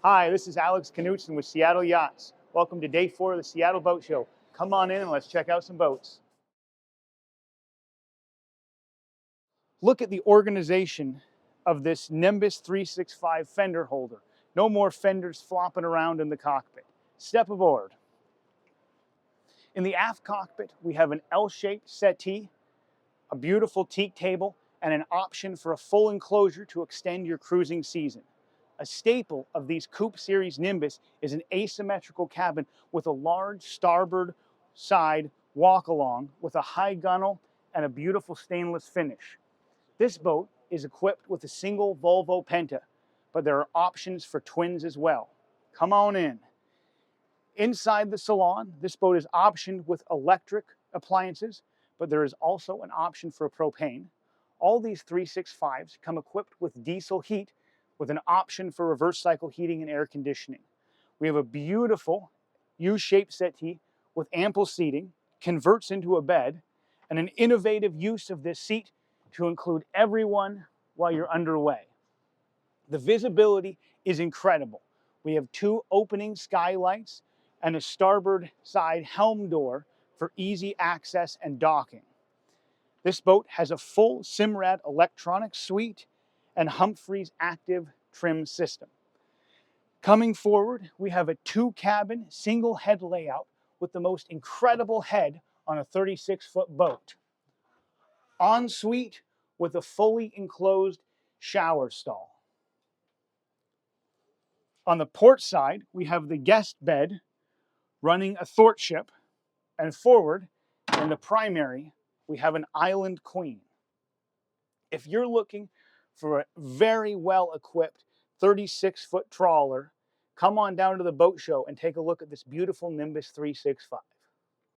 Hi, this is Alex Knudtson with Seattle Yachts. Welcome to day 4 of the Seattle Boat Show. Come on in and let's check out some boats. Look at the organization of this Nimbus 365 fender holder. No more fenders flopping around in the cockpit. Step aboard. In the aft cockpit, we have an L-shaped settee, a beautiful teak table, and an option for a full enclosure to extend your cruising season. A staple of these Coupe Series Nimbus is an asymmetrical cabin with a large starboard side walk-along with a high gunnel and a beautiful stainless finish. This boat is equipped with a single Volvo Penta, but there are options for twins as well. Come on in. Inside the salon, this boat is optioned with electric appliances, but there is also an option for propane. All these 365s come equipped with diesel heat with an option for reverse cycle heating and air conditioning. We have a beautiful U-shaped settee with ample seating, converts into a bed, and an innovative use of this seat to include everyone while you're underway. The visibility is incredible. We have 2 opening skylights and a starboard side helm door for easy access and docking. This boat has a full Simrad electronic suite and Humphreys active trim system. Coming forward, we have a 2-cabin single head layout with the most incredible head on a 36-foot boat. Ensuite with a fully enclosed shower stall. On the port side, we have the guest bed running a thwartship, and forward in the primary, we have an island queen. If you're looking for a very well-equipped 36-foot trawler, come on down to the boat show and take a look at this beautiful Nimbus 365.